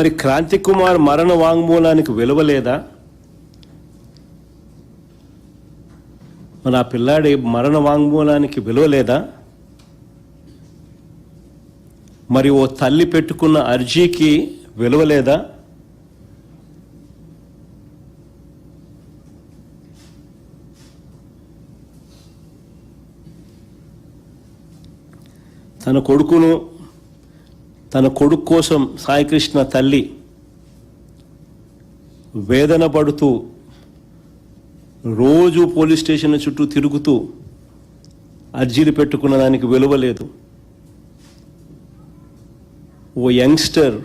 మరి క్రాంతి కుమార్ మరణ వాంగ్మూలానికి విలువ లేదా? మరి ఆ పిల్లాడి మరణ వాంగ్మూలానికి విలువ లేదా? మరి ఓ తల్లి పెట్టుకున్న అర్జీకి విలువ లేదా? తన కొడుకు కోసం సాయికృష్ణ తల్లి వేదన పడుతూ రోజు పోలీస్ స్టేషన్ చుట్టూ తిరుగుతూ అర్జీలు పెట్టుకున్న దానికి విలువ లేదు. ఓ యంగ్స్టర్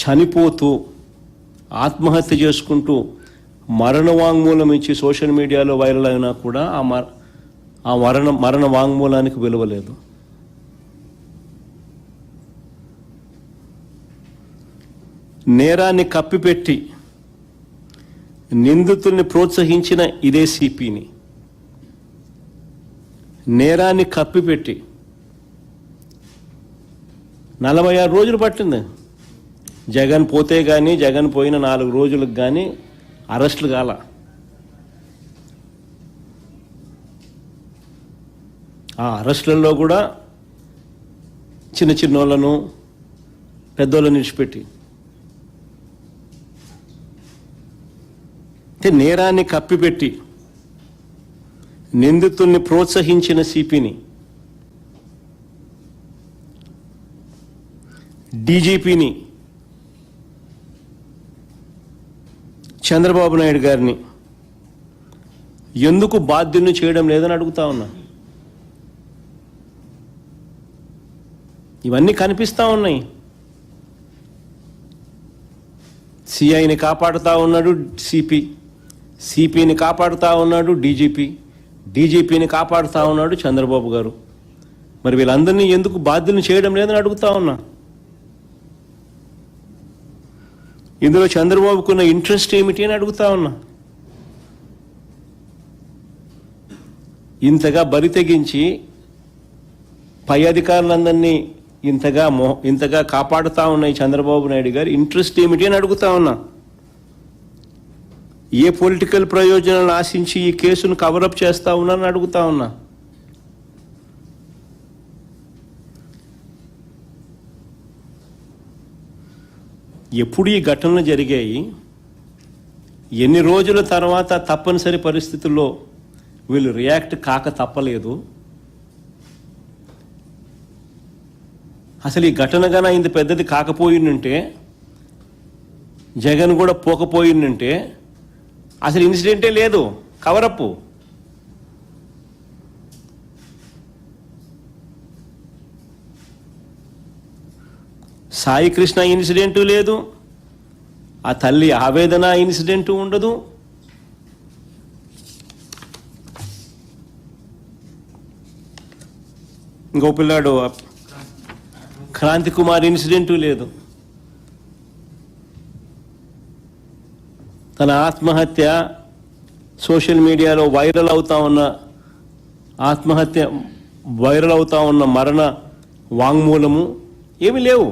చనిపోతూ ఆత్మహత్య చేసుకుంటూ మరణ వాంగ్మూలం ఇచ్చి సోషల్ మీడియాలో వైరల్ అయినా కూడా ఆ మరణ వాంగ్మూలానికి విలువ లేదు. నేరాన్ని కప్పిపెట్టి నిందితుల్ని ప్రోత్సహించిన ఇదే సిపిని, నేరాన్ని కప్పిపెట్టి 46 రోజులు పట్టింది. జగన్ పోతే కానీ, జగన్ పోయిన 4 రోజులకు కానీ అరెస్టులు కాల. ఆ అరెస్టులలో కూడా చిన్నోళ్ళను పెద్దోళ్ళని విడిచిపెట్టి, నేరాన్ని కప్పిపెట్టి నిందితుల్ని ప్రోత్సహించిన సిపిని, డీజీపీని, చంద్రబాబు నాయుడు గారిని ఎందుకు బాధ్యుల్ని చేయడం లేదని అడుగుతా ఉన్నా. ఇవన్నీ కనిపిస్తూ ఉన్నాయి. సిఐని కాపాడుతూ ఉన్నాడు సిపిని కాపాడుతూ ఉన్నాడు డీజీపీని కాపాడుతూ ఉన్నాడు చంద్రబాబు గారు. మరి వీళ్ళందరినీ ఎందుకు బాధ్యుల్ని చేయడం లేదని అడుగుతా ఉన్నా. ఇందులో చంద్రబాబుకున్న ఇంట్రెస్ట్ ఏమిటి అని అడుగుతా ఉన్నా. ఇంతగా బరి తెగించి పై అధికారులందరినీ ఇంతగా కాపాడుతూ ఉన్నాయి చంద్రబాబు నాయుడు గారు ఇంట్రెస్ట్ ఏమిటి అని అడుగుతా ఉన్నా. ఏ పొలిటికల్ ప్రయోజనాలను ఆశించి ఈ కేసును కవరప్ చేస్తా ఉన్నారని అడుగుతా ఉన్నా. ఎప్పుడు ఈ ఘటనలు జరిగాయి, ఎన్ని రోజుల తర్వాత తప్పనిసరి పరిస్థితుల్లో వీళ్ళు రియాక్ట్ కాక తప్పలేదు. అసలు ఈ ఘటన గాన ఇంత పెద్దది కాకపోయిందంటే, జగన్ కూడా పోకపోయిందంటే అసలు ఇన్సిడెంటే లేదు, కవరప్పు. సాయికృష్ణ ఇన్సిడెంటు లేదు, ఆ తల్లి ఆవేదన ఇన్సిడెంటు ఉండదు. ఇంకో పిల్లాడు క్రాంతి కుమార్ ఇన్సిడెంటు లేదు. తన ఆత్మహత్య సోషల్ మీడియాలో వైరల్ అవుతా ఉన్న మరణ వాంగ్మూలము ఏమీ లేవు.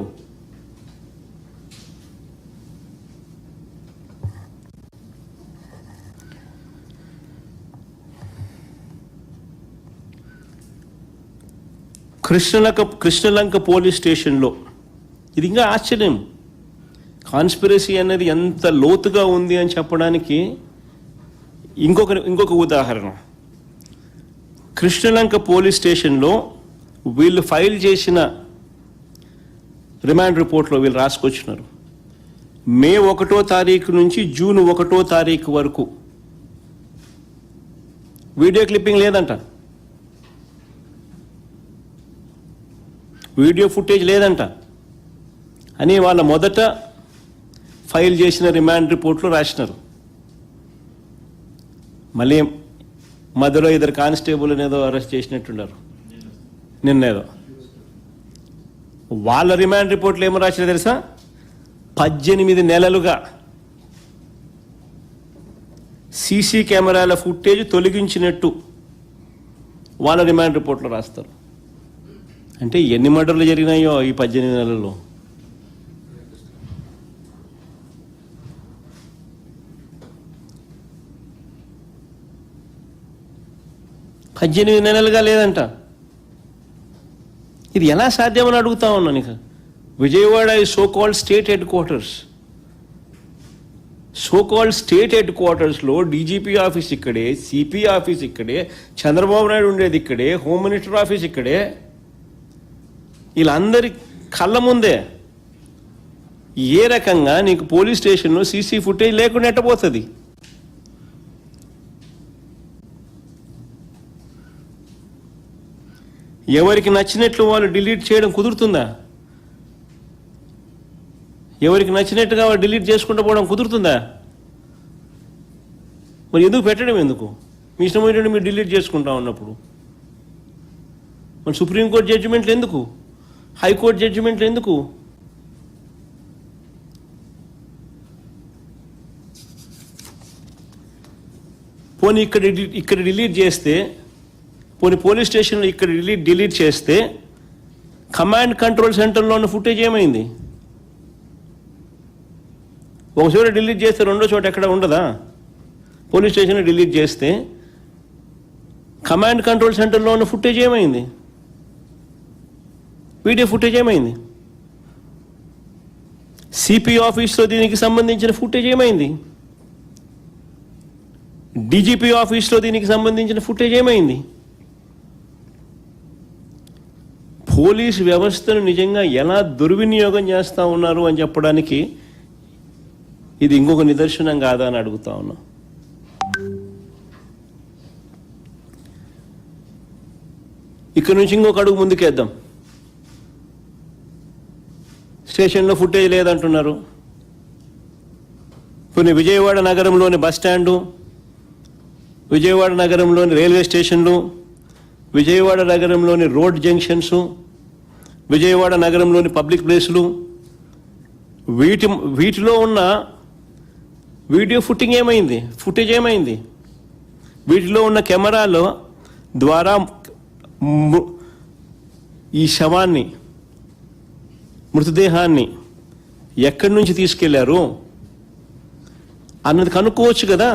కృష్ణలంక పోలీస్ స్టేషన్లో ఇది ఇంకా ఆశ్చర్యం. కాన్స్పిరసీ అనేది ఎంత లోతుగా ఉంది అని చెప్పడానికి ఇంకొక ఉదాహరణ. కృష్ణలంక పోలీస్ స్టేషన్లో వీళ్ళు ఫైల్ చేసిన రిమాండ్ రిపోర్ట్లో వీళ్ళు రాసుకొచ్చినారు, మే 1వ తారీఖు నుంచి జూన్ 1వ తారీఖు వరకు వీడియో క్లిప్పింగ్ లేదంట, వీడియో ఫుటేజ్ లేదంట అని వాళ్ళ మొదట ఫైల్ చేసిన రిమాండ్ రిపోర్ట్లో రాసినారు. మళ్ళీ మధ్యలో 2 కానిస్టేబుల్ ఏదో అరెస్ట్ చేసినట్టున్నారు నిన్నేదో. వాళ్ళ రిమాండ్ రిపోర్ట్లో ఏమో రాసినా తెలుసా, 18 నెలలుగా సీసీ కెమెరాల ఫుటేజ్ తొలగించినట్టు వాళ్ళ రిమాండ్ రిపోర్ట్లో రాస్తారు. అంటే ఎన్ని మర్డర్లు జరిగినాయో ఈ 18 నెలల్లో. నెలలుగా లేదంట. ఇది ఎలా సాధ్యమని అడుగుతా ఉన్నాను. ఇక విజయవాడ ఈ so called state head quarters. So called state head క్వార్టర్స్లో డీజీపీ ఆఫీస్ ఇక్కడే, సిపి ఆఫీస్ ఇక్కడే, చంద్రబాబు నాయుడు ఉండేది ఇక్కడే, హోమ్ మినిస్టర్ ఆఫీస్ ఇక్కడే. వీళ్ళందరి కళ్ళ ముందే ఏ రకంగా నీకు పోలీస్ స్టేషన్లో సీసీ ఫుటేజ్ లేకుండా ఎట్టబోతుంది? ఎవరికి నచ్చినట్లు వాళ్ళు డిలీట్ చేయడం కుదురుతుందా? ఎవరికి నచ్చినట్టుగా వాళ్ళు డిలీట్ చేసుకుంటూ పోవడం కుదురుతుందా? మరి ఎందుకు పెట్టడం? ఎందుకు మీ ఇష్టం ఏంటంటే మీరు డిలీట్ చేసుకుంటా ఉన్నప్పుడు? మరి సుప్రీంకోర్టు జడ్జిమెంట్లు ఎందుకు? హైకోర్టు జడ్జిమెంట్లు ఎందుకు? పోనీ ఇక్కడ డిలీట్ చేస్తే, పోనీ పోలీస్ స్టేషన్లో ఇక్కడ డిలీట్ చేస్తే కమాండ్ కంట్రోల్ సెంటర్లో ఉన్న ఫుటేజ్ ఏమైంది? ఒక చోట డిలీట్ చేస్తే రెండో చోట ఎక్కడ ఉండదా? పోలీస్ స్టేషన్లో డిలీట్ చేస్తే కమాండ్ కంట్రోల్ సెంటర్లో ఉన్న ఫుటేజ్ ఏమైంది? వీడియో ఫుటేజ్ ఏమైంది? సిపి ఆఫీస్లో దీనికి సంబంధించిన ఫుటేజ్ ఏమైంది? డీజీపీ ఆఫీస్లో దీనికి సంబంధించిన ఫుటేజ్ ఏమైంది? పోలీసు వ్యవస్థను నిజంగా ఎలా దుర్వినియోగం చేస్తూ ఉన్నారు అని చెప్పడానికి ఇది ఇంకొక నిదర్శనం కాదా అని అడుగుతా ఉన్నా. ఇక్కడ నుంచి ఇంకొక అడుగు ముందుకేద్దాం. స్టేషన్లో ఫుటేజ్ లేదంటున్నారు. కొన్ని విజయవాడ నగరంలోని బస్ స్టాండు, విజయవాడ నగరంలోని రైల్వే స్టేషన్లు, విజయవాడ నగరంలోని రోడ్ జంక్షన్స్, విజయవాడ నగరంలోని పబ్లిక్ ప్లేసులు, వీటిలో ఉన్న వీడియో ఫుటేజ్ ఏమైంది? వీటిలో ఉన్న కెమెరాల ద్వారా ఈ శవాన్ని, మృతదేహాన్ని ఎక్కడి నుంచి తీసుకెళ్లారు అన్నది కనుక్కోవచ్చు కదా?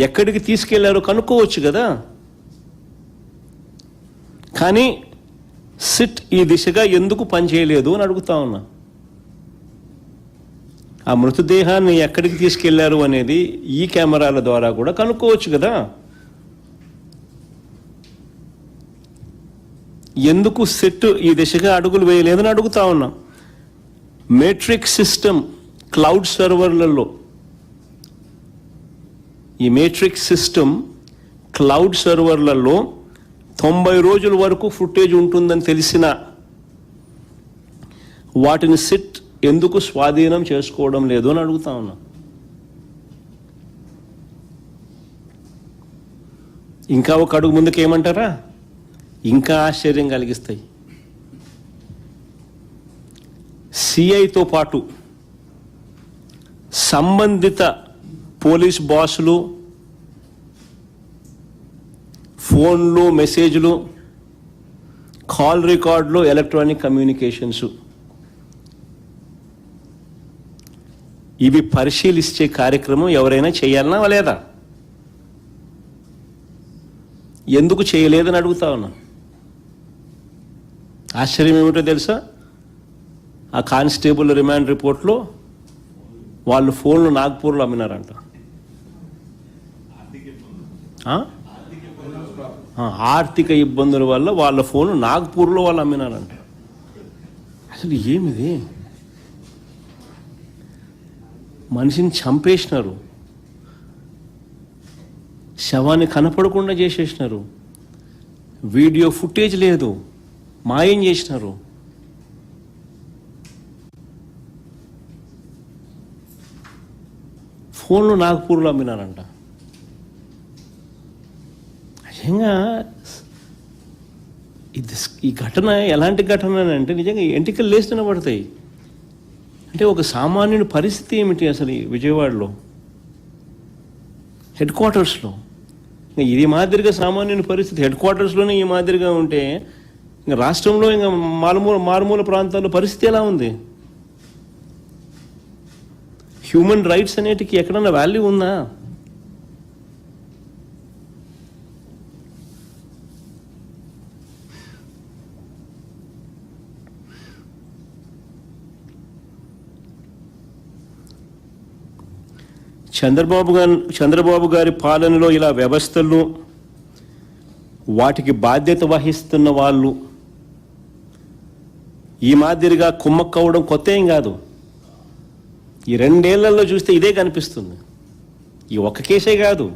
ఎక్కడికి తీసుకెళ్లారో కనుక్కోవచ్చు కదా? కానీ సిట్ ఈ దిశగా ఎందుకు పనిచేయలేదు అని అడుగుతా ఉన్నా. ఆ మృతదేహాన్ని ఎక్కడికి తీసుకెళ్లారు అనేది ఈ కెమెరాల ద్వారా కూడా కనుక్కోవచ్చు కదా? ఎందుకు సిట్ ఈ దిశగా అడుగులు వేయలేదని అడుగుతా ఉన్నా. మేట్రిక్స్ సిస్టమ్ క్లౌడ్ సర్వర్లలో, ఈ మేట్రిక్స్ సిస్టమ్ క్లౌడ్ సర్వర్లలో 90 రోజుల వరకు ఫుటేజ్ ఉంటుందని తెలిసిన వాటిని సిట్ ఎందుకు స్వాధీనం చేసుకోవడం లేదు అని అడుగుతా ఉన్నా. ఇంకా ఒక అడుగు ముందుకు ఏమంటారా? ఇంకా ఆశ్చర్యం కలిగిస్తాయి. సిఐతో పాటు సంబంధిత పోలీస్ బాసులు ఫోన్లు, మెసేజ్లు, కాల్ రికార్డులు, ఎలక్ట్రానిక్ కమ్యూనికేషన్స్ ఇవి పరిశీలించే కార్యక్రమం ఎవరైనా చేయాలనా లేదా? ఎందుకు చేయలేదని అడుగుతా ఉన్నా. ఆశ్చర్యం ఏమిటో తెలుసా? ఆ కానిస్టేబుల్ రిమాండ్ రిపోర్ట్లో వాళ్ళు ఫోన్లు నాగ్పూర్లో అమ్మినారంట. ఆర్థిక ఇబ్బందుల వల్ల వాళ్ళ ఫోన్ నాగ్పూర్లో వాళ్ళు అమ్మినారంట. అసలు ఏమిది? మనిషిని చంపేసినారు, శవాన్ని కనపడకుండా చేసేసినారు, వీడియో ఫుటేజ్ లేదు, మాయం చేసినారు. ఫోన్లు నాగ్పూర్లో అమ్మినారంట. నిజంగా ఈ ఘటన ఎలాంటి ఘటన అంటే నిజంగా ఎంటికలు లేస్తూనే పడతాయి. అంటే ఒక సామాన్యుని పరిస్థితి ఏమిటి అసలు ఈ విజయవాడలో హెడ్ క్వార్టర్స్లో? ఇది మాదిరిగా సామాన్యుని పరిస్థితి హెడ్ క్వార్టర్స్లోనే ఈ మాదిరిగా ఉంటే ఇంకా రాష్ట్రంలో ఇంకా మారుమూల ప్రాంతాల్లో పరిస్థితి ఎలా ఉంది? హ్యూమన్ రైట్స్ అనేటికి ఎక్కడన్నా వాల్యూ ఉందా? చంద్రబాబు గారి పాలనలో ఇలా వ్యవస్థలు వాటికి బాధ్యత వహిస్తున్న వాళ్ళు ఈ మాదిరిగా కుమ్మక్కవడం కొత్త ఏం కాదు. ఈ 2 ఏళ్లలో చూస్తే ఇదే కనిపిస్తుంది. ఈ ఒక్క కేసే కాదు,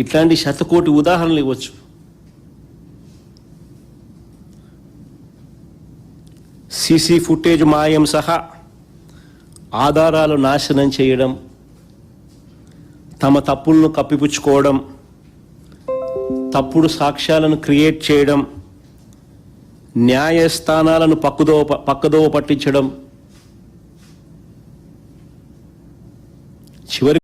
ఇట్లాంటి శతకోటి ఉదాహరణలు ఇవ్వచ్చు. సీసీ ఫుటేజ్ మాయం సహా ఆధారాలు నాశనం చేయడం, తమ తప్పులను కప్పిపుచ్చుకోవడం, తప్పుడు సాక్ష్యాలను క్రియేట్ చేయడం, న్యాయస్థానాలను పక్కదోవ పట్టించడం, చివరి